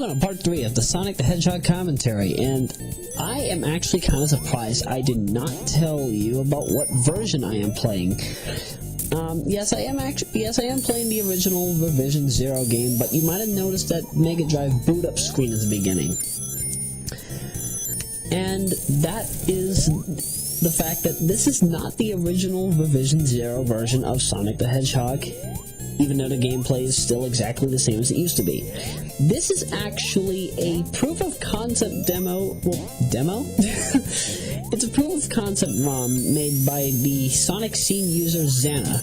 welcome to part 3 of the Sonic the Hedgehog commentary, and I am actually kind of surprised I did not tell you about what version I am playing. Yes, I am playing the original Revision 0 game, but you might have noticed that Megadrive Bootup screen at the beginning. And that is the fact that this is not the original Revision 0 version of Sonic the Hedgehog, even though the gameplay is still exactly the same as it used to be. This is actually a proof of concept demo. Demo? It's a proof of concept ROM made by the Sonic scene user Zana,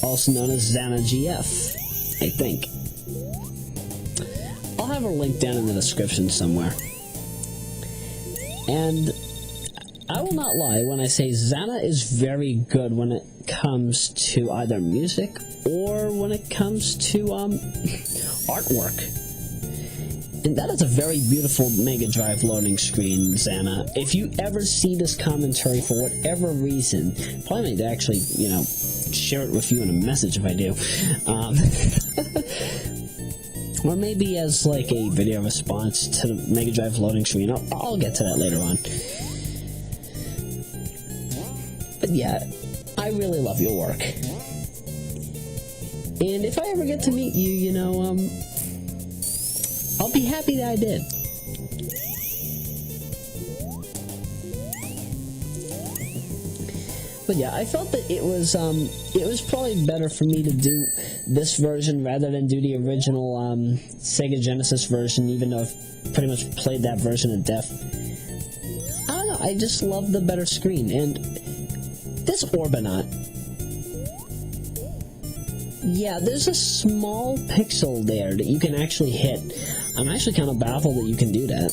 also known as Zana GF, I think. I'll have her link down in the description somewhere. And I will not lie when I say Zana is very good when it comes to either music or when it comes to artwork. And that is a very beautiful Mega Drive loading screen, Zana. If you ever see this commentary for whatever reason, probably need to actually, share it with you in a message if I do. Or maybe as like a video response to the Mega Drive loading screen. I'll get to that later on. But yeah, I really love your work. And if I ever get to meet you, I'll be happy that I did. But yeah, I felt that it was probably better for me to do this version rather than do the original Sega Genesis version, even though I've pretty much played that version to death. I don't know, I just love the better screen, and this Orbinaut. Yeah, there's a small pixel there that you can actually hit. I'm actually kind of baffled that you can do that.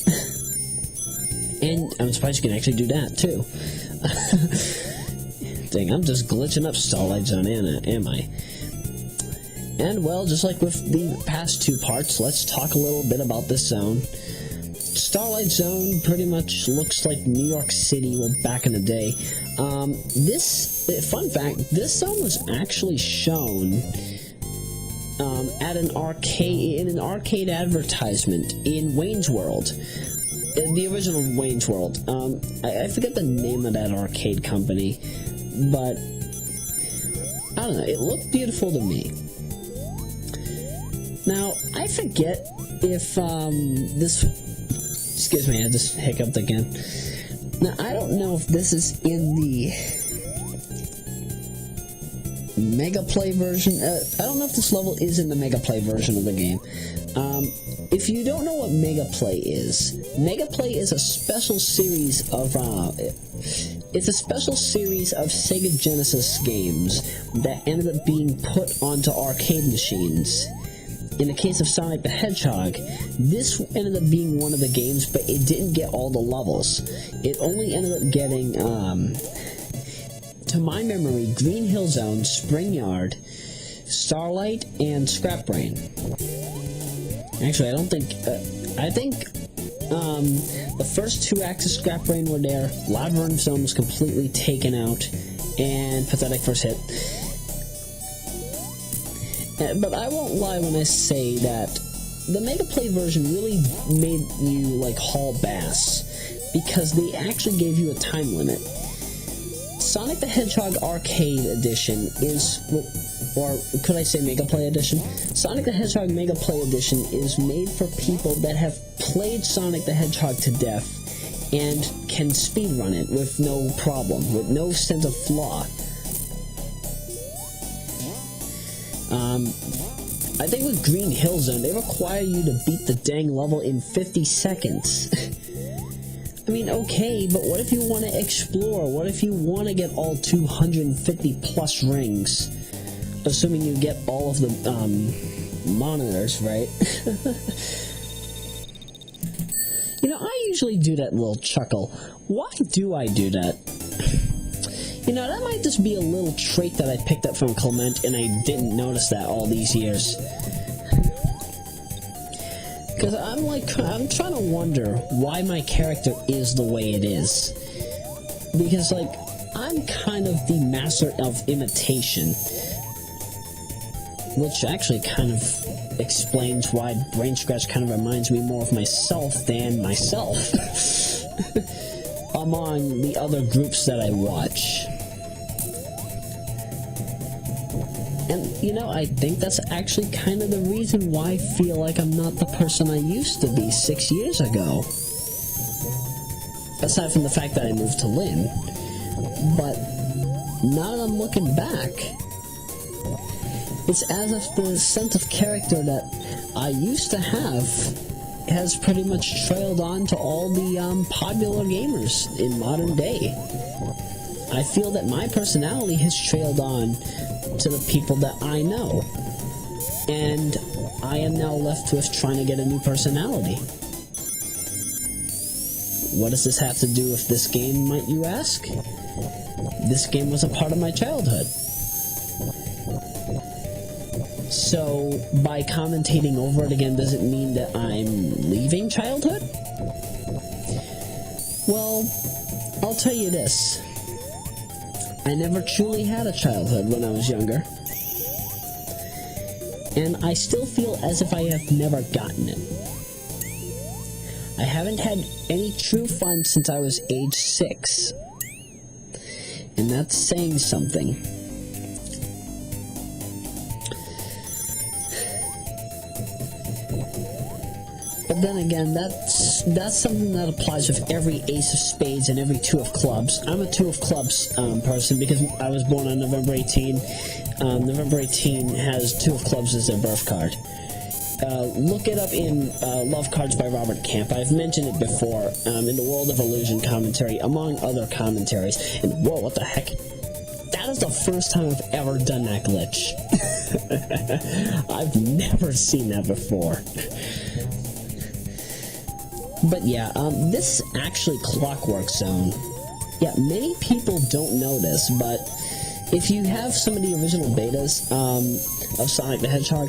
And I'm surprised you can actually do that, too. Dang, I'm just glitching up Starlight Zone, am I? And, well, just like with the past two parts, let's talk a little bit about this zone. Starlight Zone pretty much looks like New York City, well, back in the day. Fun fact, this zone was actually shown at an arcade advertisement in Wayne's World, the original Wayne's World. I forget the name of that arcade company, but I don't know. It looked beautiful to me. Now I forget if this. Excuse me, I just hiccuped again. Now, I don't know if this is in the Mega Play version. I don't know if this level is in the Mega Play version of the game. If you don't know what Mega Play is a special series of Sega Genesis games that ended up being put onto arcade machines. In the case of Sonic the Hedgehog, this ended up being one of the games, but it didn't get all the levels. It only ended up getting, to my memory, Green Hill Zone, Spring Yard, Starlight, and Scrap Brain. Actually, I don't think, I think the first two acts of Scrap Brain were there, Labyrinth Zone was completely taken out, and Pathetic First Hit. But I won't lie when I say that the Mega Play version really made you, like, haul bass, because they actually gave you a time limit. Sonic the Hedgehog Arcade Edition is, or could I say Mega Play Edition? Sonic the Hedgehog Mega Play Edition is made for people that have played Sonic the Hedgehog to death and can speedrun it with no problem, with no sense of flaw. I think with Green Hill Zone, they require you to beat the dang level in 50 seconds. I mean, okay, but what if you want to explore? What if you want to get all 250 plus rings? Assuming you get all of the, monitors, right? I usually do that little chuckle. Why do I do that? That might just be a little trait that I picked up from Clement, and I didn't notice that all these years. Because I'm trying to wonder why my character is the way it is. Because, I'm kind of the master of imitation. Which actually kind of explains why Brain Scratch kind of reminds me more of myself than myself among the other groups that I watch. And, you know, I think that's actually kind of the reason why I feel like I'm not the person I used to be 6 years ago. Aside from the fact that I moved to Lynn. But now that I'm looking back, it's as if the sense of character that I used to have has pretty much trailed on to all the popular gamers in modern day. I feel that my personality has trailed on to the people that I know. And I am now left with trying to get a new personality. What does this have to do with this game, might you ask? This game was a part of my childhood. So, by commentating over it again, does it mean that I'm leaving childhood? Well, I'll tell you this. I never truly had a childhood when I was younger. And I still feel as if I have never gotten it. I haven't had any true fun since I was age 6. And that's saying something. But then again, that's something that applies with every ace of spades and every two of clubs. I'm a two of clubs person because I was born on November 18. November 18 has two of clubs as their birth card. Look it up in Love Cards by Robert Camp. I've mentioned it before in the World of Illusion commentary, among other commentaries. And whoa, what the heck? That is the first time I've ever done that glitch. I've never seen that before. But yeah, this is actually Clockwork Zone. Yeah, many people don't know this, but if you have some of the original betas of Sonic the Hedgehog,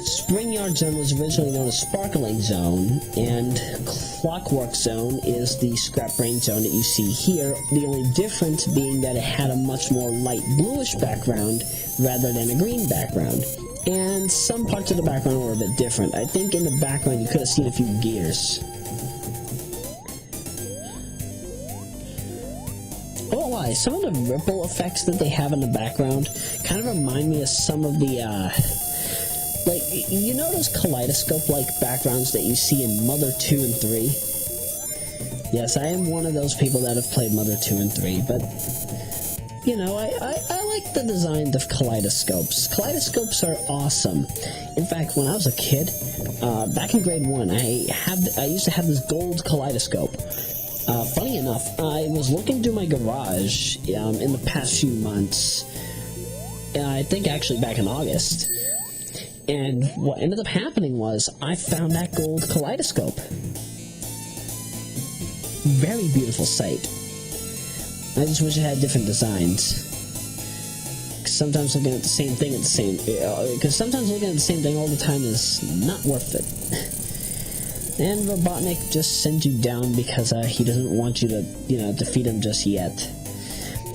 Spring Yard Zone was originally known as Sparkling Zone, and Clockwork Zone is the Scrap Brain Zone that you see here, the only difference being that it had a much more light bluish background rather than a green background. And some parts of the background were a bit different. I think in the background you could have seen a few gears. Oh, why? Some of the ripple effects that they have in the background kind of remind me of some of the, like, you know those kaleidoscope-like backgrounds that you see in Mother 2 and 3? Yes, I am one of those people that have played Mother 2 and 3, but you know, I like the designs of kaleidoscopes. Kaleidoscopes are awesome. In fact, when I was a kid, back in grade 1, I used to have this gold kaleidoscope. Funny enough, I was looking through my garage in the past few months, I think actually back in August, and what ended up happening was I found that gold kaleidoscope. Very beautiful sight. I just wish it had different designs. Sometimes looking at the same thing because sometimes looking at the same thing all the time is not worth it. And Robotnik just sends you down because he doesn't want you to, defeat him just yet.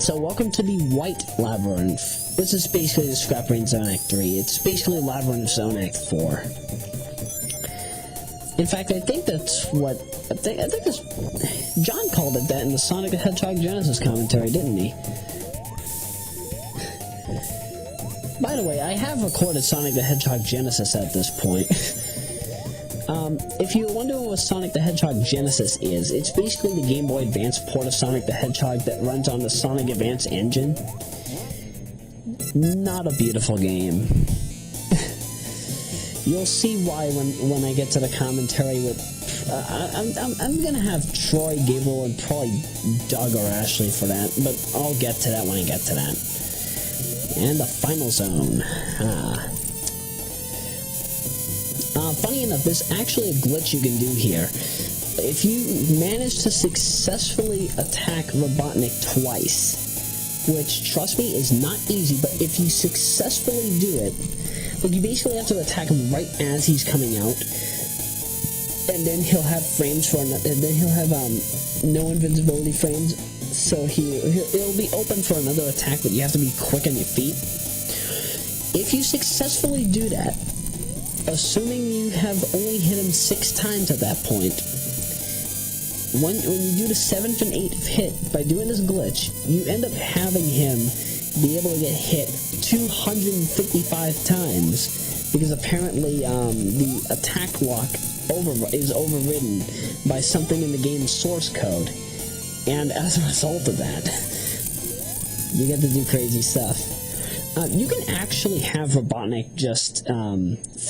So welcome to the White Labyrinth. This is basically the Scrap Brain Zone Act 3. It's basically Labyrinth Zone Act 4. In fact, I think that's what... I think that's... John called it that in the Sonic the Hedgehog Genesis commentary, didn't he? By the way, I have recorded Sonic the Hedgehog Genesis at this point. If you're wondering what Sonic the Hedgehog Genesis is, it's basically the Game Boy Advance port of Sonic the Hedgehog that runs on the Sonic Advance engine. Not a beautiful game. You'll see why when I get to the commentary with... I'm gonna have Troy, Gabriel, and probably Doug or Ashley for that, but I'll get to that when I get to that. And the final zone. Funny enough, there's actually a glitch you can do here. If you manage to successfully attack Robotnik twice, which, trust me, is not easy, but if you successfully do it, like, you basically have to attack him right as he's coming out, and then he'll have frames for, and then he'll have no invincibility frames, so it'll be open for another attack, but you have to be quick on your feet. If you successfully do that, assuming you have only hit him 6 times at that point, when you do the 7th and 8th hit, by doing this glitch, you end up having him be able to get hit 255 times, because apparently the attack lock is overridden by something in the game's source code, and as a result of that, you get to do crazy stuff. You can actually have Robotnik just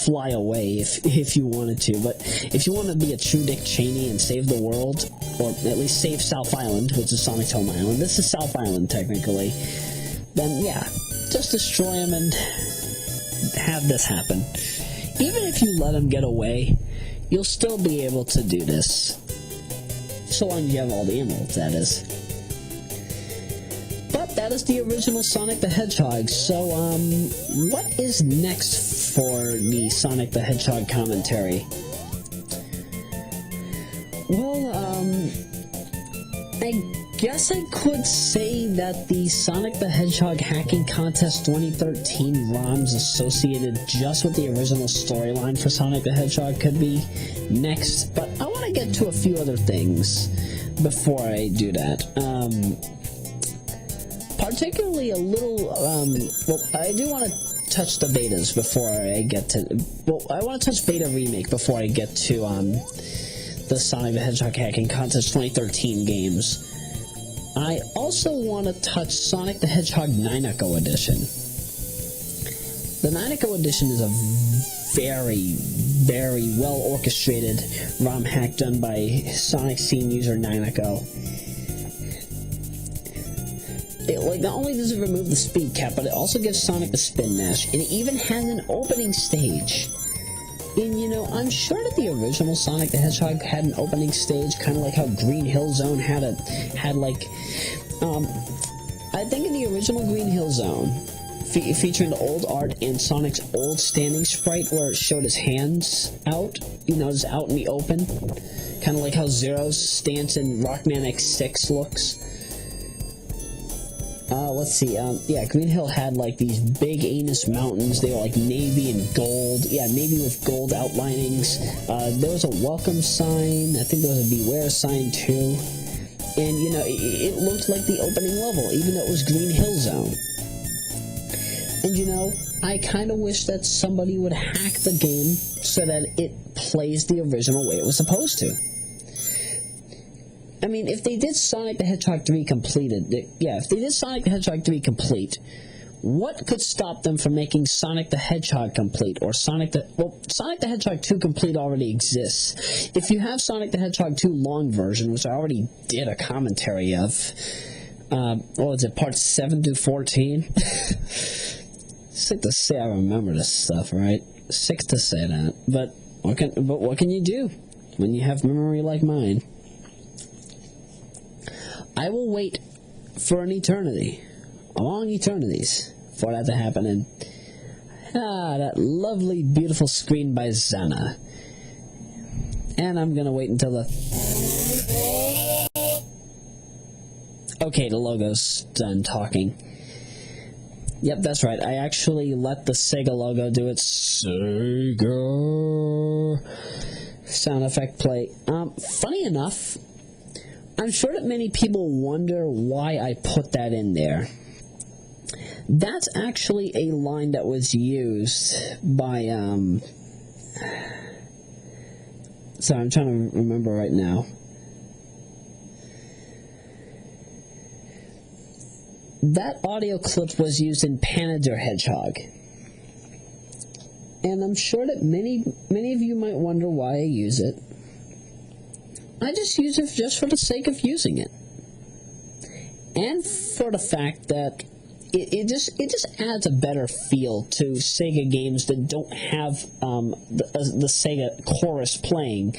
fly away if you wanted to, but if you want to be a true Dick Cheney and save the world, or at least save South Island, which is Sonic's home island, this is South Island technically, then yeah, just destroy him and have this happen. Even if you let him get away, you'll still be able to do this. So long as you have all the emeralds, that is. But that is the original Sonic the Hedgehog. So, what is next for the Sonic the Hedgehog commentary? Well, I guess I could say that the Sonic the Hedgehog Hacking Contest 2013 ROMs associated just with the original storyline for Sonic the Hedgehog could be next, but I want to get to a few other things before I do that. Particularly a little, well, I do want to touch the betas before I get to, well, I want to touch Beta Remake before I get to, the Sonic the Hedgehog Hacking Contest 2013 games. I also want to touch Sonic the Hedgehog 9-Echo Edition. The 9-Echo Edition is a very, very well orchestrated ROM hack done by Sonic Scene user 9-Echo. Like, not only does it remove the speed cap, but it also gives Sonic the spin dash, and it even has an opening stage. And, you know, I'm sure that the original Sonic the Hedgehog had an opening stage, kind of like how Green Hill Zone had I think in the original Green Hill Zone, featuring the old art and Sonic's old standing sprite, where it showed his hands out, you know, just out in the open, kind of like how Zero's stance in Rockman X6 looks. Let's see, yeah, Green Hill had, like, these big anus mountains. They were, like, navy and gold. Yeah, navy with gold outlinings. There was a welcome sign. I think there was a beware sign, too. And, you know, it looked like the opening level, even though it was Green Hill Zone. And, you know, I kind of wish that somebody would hack the game so that it plays the original way it was supposed to. I mean, if they did Sonic the Hedgehog 3 if they did Sonic the Hedgehog 3 complete, what could stop them from making Sonic the Hedgehog complete, or Sonic the Hedgehog 2 complete already exists. If you have Sonic the Hedgehog 2 long version, which I already did a commentary of, what was it, parts 7 through 14? Sick to say I remember this stuff, right? Sick to say that, but what can you do when you have memory like mine? I will wait for an eternity, long eternities, for that to happen, and that lovely, beautiful screen by Zana. And I'm gonna wait until okay, the logo's done talking. Yep, that's right, I actually let the Sega logo do its Sega sound effect play. Funny enough, I'm sure that many people wonder why I put that in there. That's actually a line that was used by, sorry, I'm trying to remember right now. That audio clip was used in Panader Hedgehog. And I'm sure that many of you might wonder why I use it. I just use it just for the sake of using it, and for the fact that it just adds a better feel to Sega games that don't have the Sega chorus playing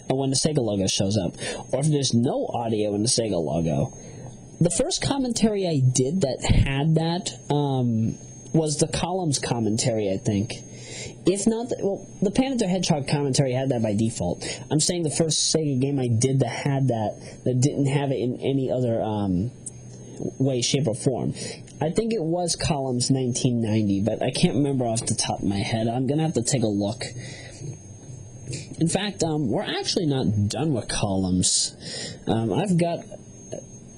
when the Sega logo shows up, or if there's no audio in the Sega logo. The first commentary I did that had that was the Columns commentary, I think. If not, the Panader Hedgehog commentary had that by default. I'm saying the first Sega game I did that had that didn't have it in any other way, shape, or form. I think it was columns 1990, but I can't remember off the top of my head. I'm gonna have to take a look. In fact, we're actually not done with columns. I've got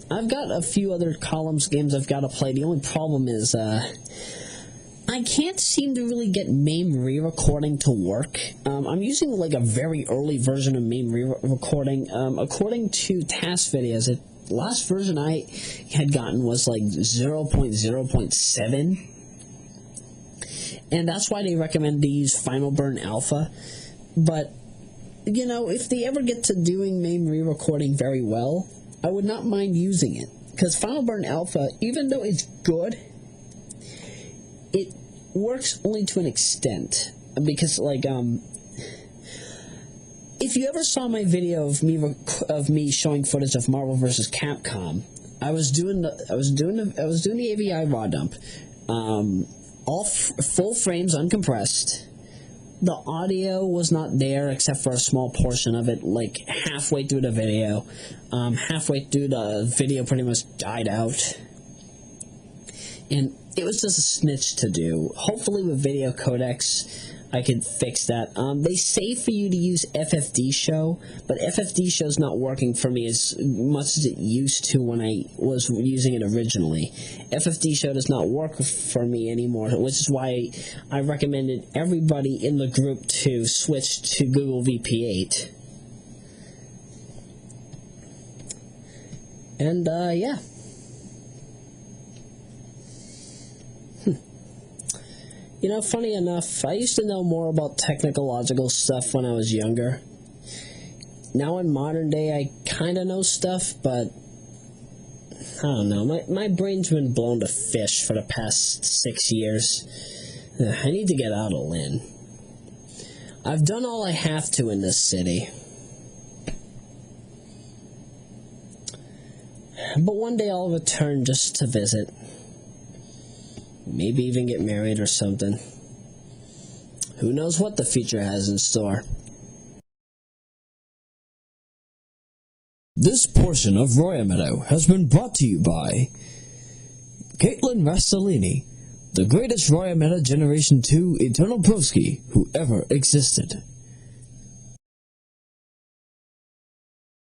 a few other columns games I've got to play. The only problem is I can't seem to really get MAME re-recording to work. I'm using like a very early version of MAME re-recording. According to Task Videos, the last version I had gotten was like 0.0.7. And that's why they recommend to use Final Burn Alpha. But, you know, if they ever get to doing MAME re-recording very well, I would not mind using it. Because Final Burn Alpha, even though it's good, it works only to an extent. Because, like, if you ever saw my video of me showing footage of Marvel vs. Capcom, I was doing the AVI raw dump, all full frames uncompressed. The audio was not there except for a small portion of it, like halfway through the video. Halfway through the video pretty much died out. And it was just a snitch to do. Hopefully with video codecs, I could fix that. They say for you to use FFD Show, but FFD Show's not working for me as much as it used to when I was using it originally. FFD Show does not work for me anymore, which is why I recommended everybody in the group to switch to Google VP8. And, yeah. You know, funny enough, I used to know more about technological stuff when I was younger. Now in modern day, I kind of know stuff, but I don't know. My brain's been blown to fish for the past 6 years. I need to get out of Lynn. I've done all I have to in this city. But one day I'll return just to visit. Maybe even get married or something. Who knows what the future has in store. This portion of Royameadow has been brought to you by Caitlin Rastellini, the greatest Royameadow Generation 2 Eternal Broski who ever existed.